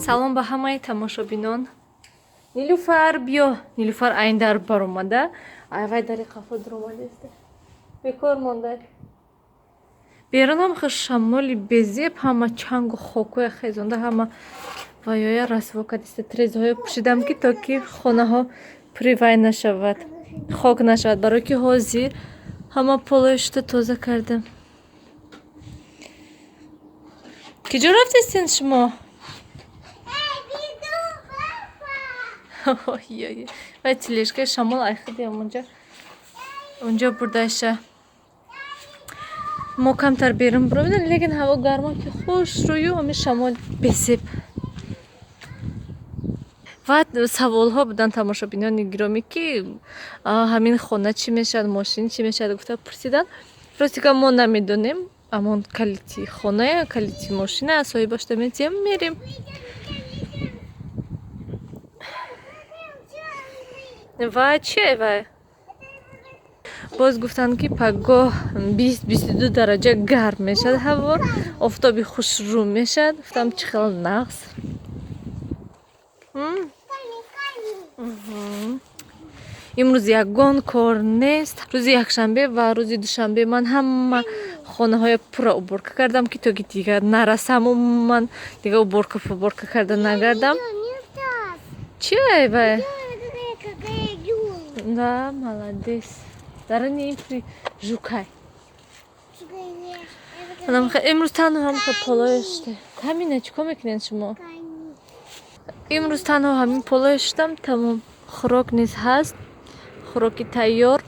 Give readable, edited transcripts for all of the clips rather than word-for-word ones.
салом ба ҳамаи тамошобинон. Нилуфар биё. Нилуфар айн дар бар омада. Вай дари қафо дуромадест. Бекор монда. Берун ҳам хеш шамоли безеб ҳама чангу хокоя хезонда ҳама ваёя расво кадиста трезҳоё пушидам ки то ки хонаҳо привай нашавад. Хок нашавад барои ки ҳозир ҳама полоишта тоза кардам. Киҷо рафтестин шумо? Вай тележкаи шамол айхидем унҷо бурдаша. Мо камтар берун биромедем, лекин ҳаво гарма ки хушрӯю ҳамин шамол бесеб. Ва саволҳо будан тамошобинони гиромӣ ки ҳамин хона чӣ мешавад, мошин чӣ мешавад гуфта пурсидан. Ростика мо намедонем, амон калити хоная, калити мошина соҳибашда метиҳем мерем. Ва чие вай? Боз гуфтанд ки пагоҳ 20-22 дараҷа гарм мешавад ҳаво, офтоби хушрӯ мешавад. Гуфтам чӣ хел нағз. Имрӯз ягон кор нест. Рӯзи якшанбе ва рӯзи душанбе ман ҳама хонаҳоя пурра уборка кардам ки то ки дига нарасам ман дига уборка карда нагардам. Чӣ вай? Да, молодец. Дарани жукай. Имрӯз танҳо ҳам полоиште. Камина чикор мекунед шумо? Имрӯз танҳо ҳамин полоиштам, тамом. Хӯрок низ ҳаст. Хӯроки тайёр.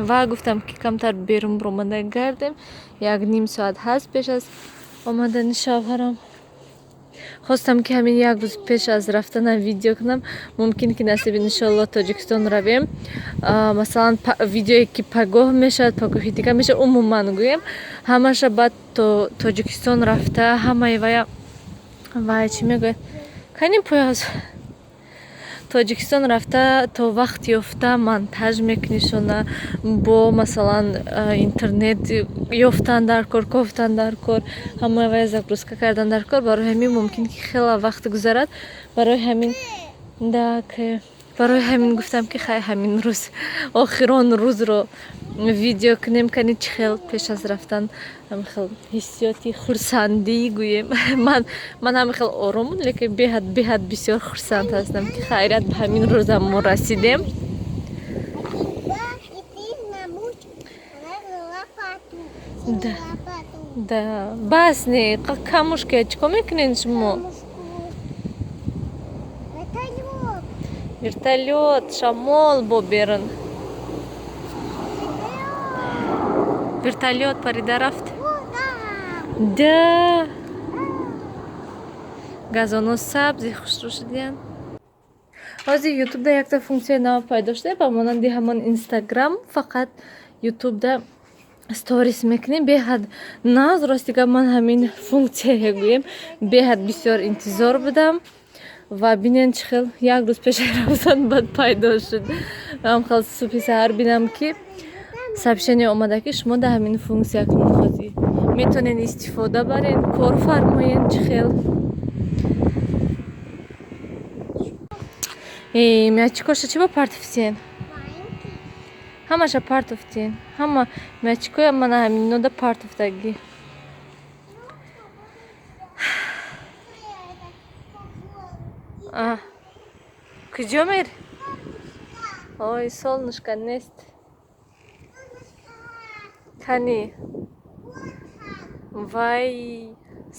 Ва гуфтам ки камтар берун биромада гардем. 1-ним соат ҳаст пеш аз омадани шавҳарам. Хостам ки ҳамин як рӯз пеш аз рафтанам видео кунам. Мумкин ки насиби иншолло Тоҷикистон равем. Масалан видеое ки пагоҳ мешавад, пагоҳи дига мешавад, умуман гӯем. Ҳамаша баъд то Тоҷикистон рафта, ҳамаи вай чӣ мегӯяд? Канин пояз. Тоҷикистон рафта то вақт ёфта монтаж мекунишона, бо масалан интернет ёфтан дар кор, кофтан дар кор, ҳамаи вай загрузка кардан дар кор. Барои ҳамин мумкин ки хела вақт гузарад. Барои ҳамин гуфтам ки хай ҳамин рӯз охирон рӯзро видео кунем, кани чӣ хел пеш аз рафтан ҳамин хел ҳиссиёти хурсандӣ гӯем. Ман ҳамин хел ором буд, лекин беҳад бисёр хурсанд ҳастам ки хайрат ба ҳамин рӯзам мо расидем. Да, бас не, камушка, чикор мекунед шумо? Вертолёт, шамол бо берун. Вертолёт парида рафт? Да. Газону сабзи хушрӯ шудиянд. Ҳозир ютубда якта функсияи нав пайдо шуда, ба монанди ҳамон Инстаграм, фақат ютубда сторис мекунем. Беҳад нағз, ростига ман ҳамин функсияе гӯем беҳад бисёр интизор будам. Ва бинен чӣ хел як рӯз пеш аз рафтан баъд пайдо шуд. Ҳам хел субҳи саҳар бинам ки сообщение омада ки шумо да ҳамин функсия акнун ҳозир метонед истифода баред, кор фармоед. Чӣ хел мячикоша чӣ ба партофтиен? Ҳамаша партофтиен. Ҳама мячикоя мана ҳамин нода партофтагӣ. Куҷо мери? Ой, солнышко нест. Кани. Вай.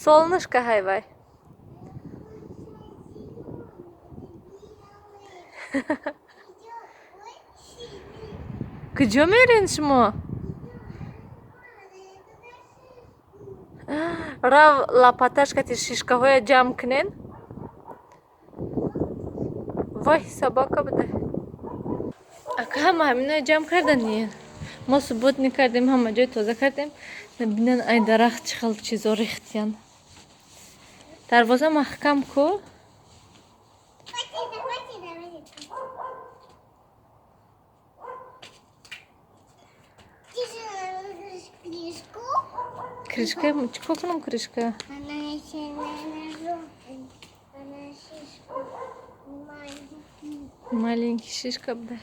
Солнышко ҳай вай. Куҷо мерен шумо? Рав лопаташкати шишкаҳоя ҷамъ кунен. Вай, собака буда. Ака ҳама ҳаминоя ҷамъ карданиян. Мо субботнӣ кардем, ҳама ҷой тоза кардем. Бинан ай дарахт чӣ хел чизо рехтиянд. Дарвоза маҳкам ку. Крышка, чикор кунам крышка? маленький шишка буде.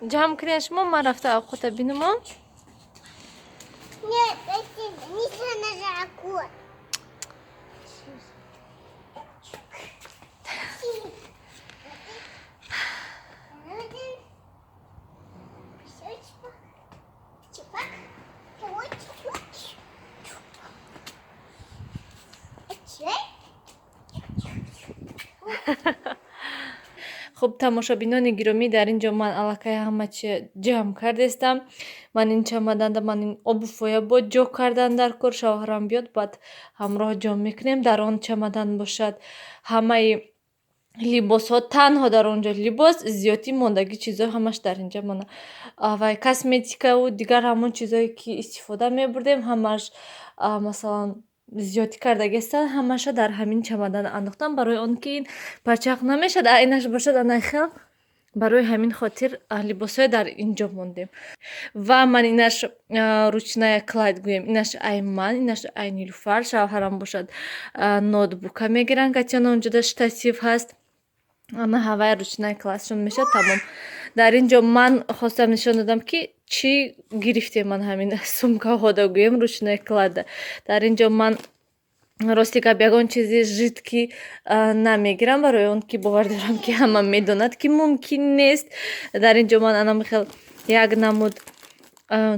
جام کنیش ما رفته آقوتا بینم Нет, это не санажакур. خب تماشابینان گرامی در اینجا من علاقه همه چی جمع کردستم من این چمدان ده من این ابوفویا با جا کردن در کار شوهرم بیاد بعد همراه جمع میکنیم در آن چمدان باشد همه لباس ها تنها در آنجا لباس زیادی ماندگی چیزها همش در اینجا مانه و کسمتیکا و دیگر همون چیزهایی که استفاده میبردیم همش مثلا زیادی کردگی هستن همشا در همین چمدان انداختم برای آن که این پرچاق نمیشد اینش باشد انخل برای همین خاطر لباسای در اینجا موندیم و من اینش روچنای کلاید گویم اینش ای من اینش ای نیلوفر شوهرم باشد نوتبوکا میگیرن که اونجا در شتاتیف هست انا هوای روچنای کلاسشون میشه تمام در اینجا من خواستم نشان دادم که چی گرفته من همین سومکا хода گویم روچنای کلاید در اینجا من راستی که بیگان چیزی жидкий نمیگیرم برای اون که باور دارم که همه میدوند که ممکن نیست در اینجا من انا میخوام یک نمود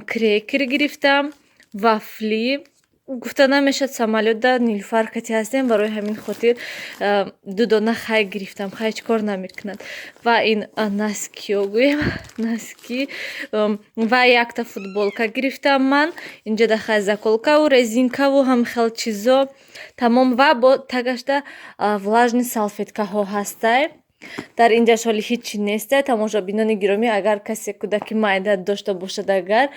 کرکر گرفتم وافلی گفته نمیشد سمالوت در نیلوفر کتی هستیم برای همین خاطر دو دانه خای گرفتم خای چکار نمیکنند و این نسکیو گویم نسکی و یک تا فوتبولکا گرفتم من اینجا در خای заколка و резинка و هم خیل چیزا تمام و با تگشته влажný салфетка ها هسته در اینجا شالی هیچی نیسته تماشابینان گرامی اگر کسی کودکی معده داشته باشد اگر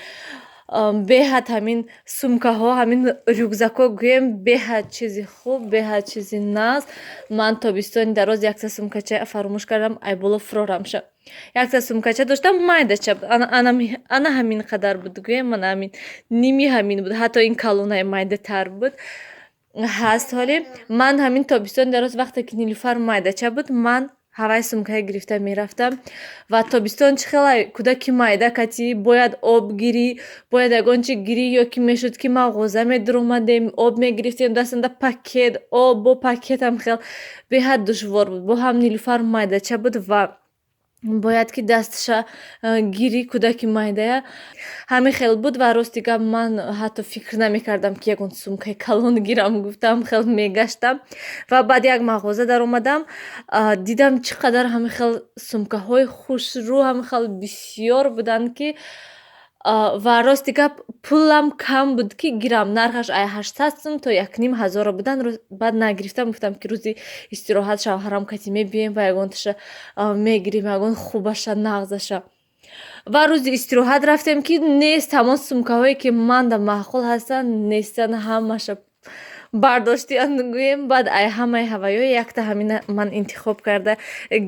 بهت همین سومکه ها همین رюкзак ها گویم بهت چیزی خوب بهت چیزی ناز من تابستان دراز یک تا سومکچه فراموش کردم ای بالا فرارم شد یک تا سومکچه داشتم معده چه بود انا همین قدر بود گویم من همین نیمی همین بود حتی این کالونای معده تر بود هست حالی من همین تابستان دراز وقتی که نیلوفر معده چه بود من ҳаваи сумкаи гирифта мерафтам ва тобистон чӣ хела кӯдаки майда кати бояд об гирӣ бояд ягон чи гирӣ ё ки мешуд ки мағоза медуромадем об мегирифтем дастанда пакет об бо пакетам хел беҳад душвор буд бо ҳам нилуфар майдача буд ва бояд ки дасташа гирӣ кӯдаки майдая ҳамин хел буд ва рости гап ман ҳатто фикр намекардам ки ягон сумкаи калон гирам гуфтам хел мегаштам ва баъд як мағоза даромадам дидам чӣ қадар ҳамин хел сумкаҳои хушрӯ ҳамин хел бисёр буданд ки ва рости гап пулам кам буд ки гирам нархаш ай 800 сум то 1500 буданд баъд нагирифтам гуфтам ки рӯзи истироҳат шавҳарам кати мебием ва ягонташа мегирем ягон хубаша нағзаша ва рӯзи истироҳат рафтем ки нест ҳамон сумкаҳое ки манда маъқул ҳастанд нестан ҳамаша бардоштианд гӯем баъд ай ҳамаи ҳаваёи якта ҳамин ман интихоб карда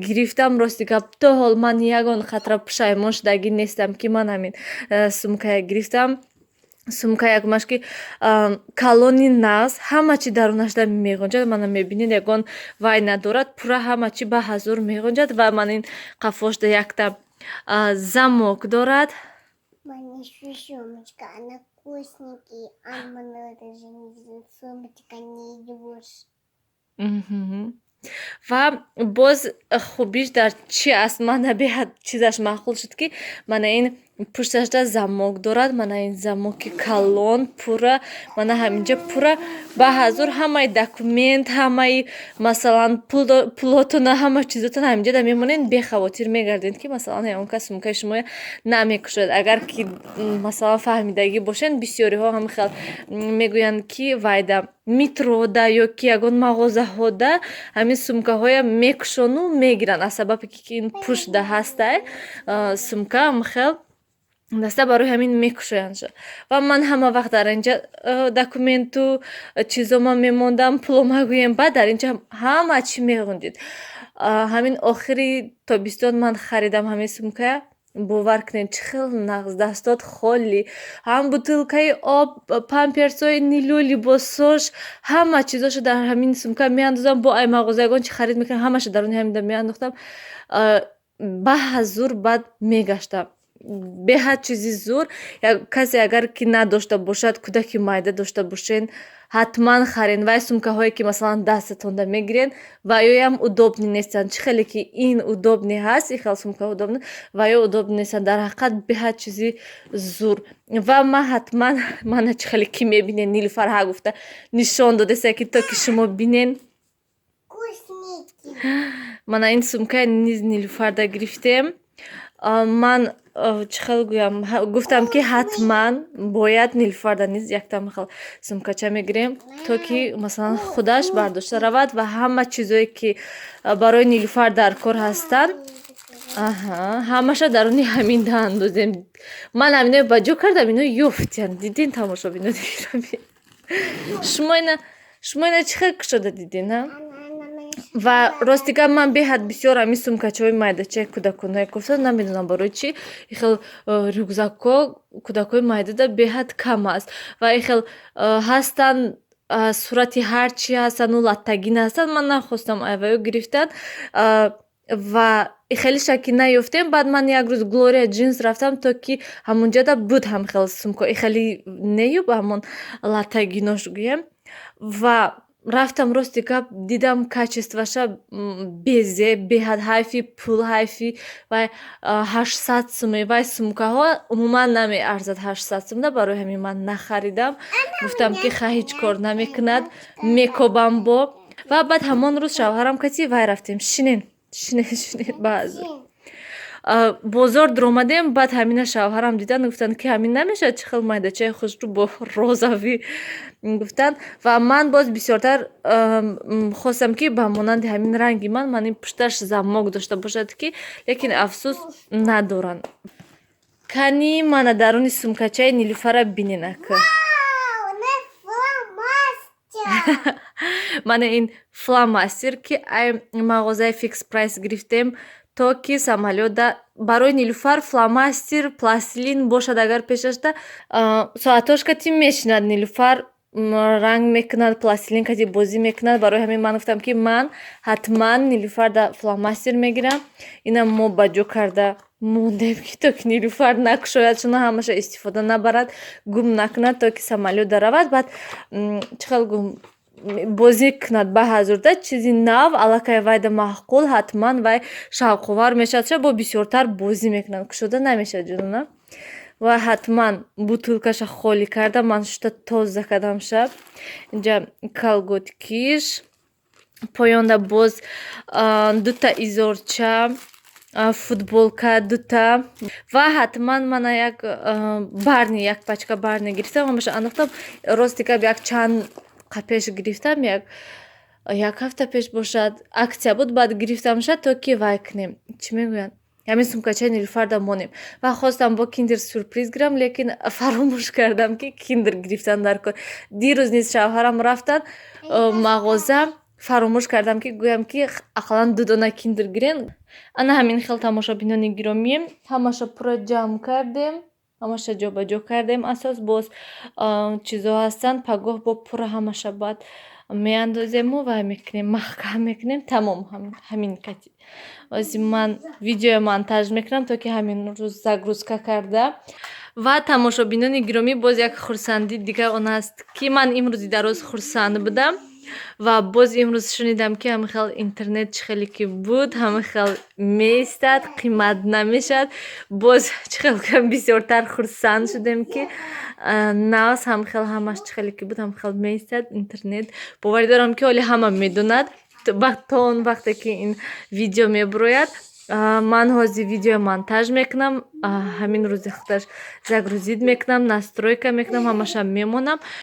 гирифтам рости гап то ҳол ман ягон қатра пушаймон шудагӣ нестам ки ман ҳамин сумкая гирифтам сумка якмаш ки калони нағз ҳама чи дарунашда меғунҷад мана мебинед ягон вай надорад пура ҳама чи ба ҳазор меғунҷад ва ман ин қафошда якта замок дорад вкусненький, а мне даже не сумочка не идешь. ва боз хубиш дар чи аст мана беҳад чизаш маъқул шуд ки мана ин пушташда замок дорад мана ин замоки калон пура мана ҳаминҷа пура ба ҳазур ҳамаи документ ҳамаи масалан пулотона ҳама чизотон ҳаминҷада мемонед бехавотир мегардед ки масалан ягон кас сумкаи шумо намекушад агар ки масалан фаҳмидагӣ бошед бисёриҳо ҳамин хел мегӯянд ки вайда метрода ё ки ягон мағозаҳода ҳамин сумкаҳоя мекушону мегиранд аз сабаби ки ин пушда ҳастай сумка ҳамхел даста барои ҳамин мекушояндша ва ман ҳама вақт дар инҷа документу чизома мемондам пулома гӯем баъд дар инҷа ҳама чӣ меғундид ҳамин охири тобистон ман харидам ҳамин сумкая бовар кунед чӣ хел нағз дастот холӣ, ҳам бутилкаи об, памперсои нилӯ, либосош, ҳама чизошо дар ҳамин сумка меандозам. Бо ай мағозаягон чӣ харид мекардам, ҳамаша даруни ҳаминда меандохтам. баҳа зур баъд мегаштам. Беҳад чизи зур. Касе агар ки надошта бошад, кӯдаки майда дошта бошен, ҳатман харен. Вай сумкаҳое ки масалан дастатонда мегирен, ваёям удобни нестанд. Чӣ хеле ки ин удобни ҳаст, ин хел сумка удобни, ваё удобни нестанд. Дар ҳақиқат беҳад чизи зур. Ва ман ҳатман мана чӣ хеле ки мебинен, Нилуфар ҳа гуфта нишон додеса ки то ки шумо бинен. Вкусненький. Мана ин сумка низ Нилуфарда гирифтем. Ман чӣ хел гӯям, гуфтам ки ҳатман бояд Нилуфарда низ яктам хел сумкача мегирем, то ки масалан худаш бардошта равад ва ҳама чизое ки барои Нилуфар дар кор ҳастанд, ҳамаша даруни ҳаминда андозем. Ман ҳамино ба ҷо кардам, ино ёфтиянд. Дидин тамошобинони гиромӣ? Шумо ина чӣ хел кушода дидин? Ва ростига ман беҳад бисёр ҳамин сумкачаҳои майдачаи кӯдаконаи куфта намедонам барои чӣ ин хел рюкзакҳо кӯдакҳои майдада беҳад кам аст ва ин хел ҳастанд сурати ҳар чӣ ҳастану латтагина ҳастанд. Ман нахостам айваё гирифтан ва хеле шаки наёфтем. Баъд ман як рӯз Gloria Jeans рафтам, то ки ҳамунҷода буд ҳам хел сумка хеле неюб ҳамон латтагинош гӯем. Ва рафтам рости гап дидам качестваша безе беҳад ҳайфи пул ҳайфи вай 800 суме. Вай сумкаҳо умуман намеарзад 800 сум. Барои ҳамин ман нахаридам. Гуфтам ки ха ҳеҷ кор намекунад, мекобам бо. Ва баъд ҳамон рӯз шавҳарам кати вай рафтем шинен баъзе бозор дуромадем. Баъд ҳамина шавҳарам дидан, гуфтанд ки ҳамин намешавад, чӣ хел майдачаи хушрӯ бо розавӣ гуфтанд. Ва ман боз бисёртар хостам ки ба монанди ҳамин ранги ман ин пушташ замок дошта бошад ки, лекин афсӯс надоранд. Кани мана даруни сумкачаи Нилуфара биненак. Мана ин фломастер ки ай мағозаи фикс прайс гирифтем, то ки самолётда барои Нилуфар фломастер, пластилин бошад агар пешашда соатош кати мешинад Нилуфар ранг мекунад, пластилин кати бозӣ мекунад. Барои ҳамин ман гуфтам ки ман ҳатман Нилуфарда фломастер мегирам. Инам мо ба ҷо карда мондем ки то ки Нилуфар накушояд, шуна ҳамаша истифода набарад, гум накунад, то ки самолётда равад. Баъд чӣ хел бозӣ кунад ба ҳазурда чизи нав аллакай вайда маъқул, ҳатман вай шавқовар мешавад. Ша бо бисёртар бозӣ мекунад, кушода намешавад ҷонона. Ва ҳатман бутилкаша холӣ карда ман шута тоза кардам шаб. Инҷа калготкиш, поёнда боз дута изорча, футболка дута ва ҳатман мана як барни, як пачка барни гирифтам. ҳамаша андохтам. Рости гап як чанд пеш гирифтам, як ҳафта пеш бошад, аксия буд. Баъд гирифтамша то ки вай кунем, чӣ мегӯянд, ҳамин сумкачаи Нилуфарда монем. Ва хостам бо киндер сюрприз гирам, лекин фаромӯш кардам ки киндер гирифтан дар кор. Дирӯз низ шавҳарам рафтан мағоза, фаромӯш кардам ки гӯям ки ақаллан 2 дона киндер гирен. Ана ҳамин хел тамошобинони гиромӣ, ҳамаша пурра ҷамъ кардем, ҳамаша ҷобаҷо кардем. Асос боз чизо ҳастанд, пагоҳ бо пурра ҳамаша баъд меандозему ва мекунем, маҳкам мекунем. Тамом ҳамин кати. Ози ман видео монтаж мекунам, то ки ҳамин рӯз загрузка карда. Ва тамошобинони гиромӣ, боз як хурсандӣ дига он аст ки ман имрӯзи дароз хурсанд будам ва боз имрӯз шунидам ки ҳамин хел интернет чӣ хеле ки буд, ҳамин хел меистад, қимат намешавад. Боз чӣ хел гӯям бисёртар хурсанд шудем ки навз ҳамин хел ҳамаш чӣ хеле ки буд, ҳамин хел меистад интернет. Боварӣ дорам ки оли ҳама медонад. То он вақте ки ин видео мебурояд, ман ҳозир видео монтаж мекунам, ҳамин рӯзи худаш загрузид мекунам, настройка мекунам, ҳамаша мемонам.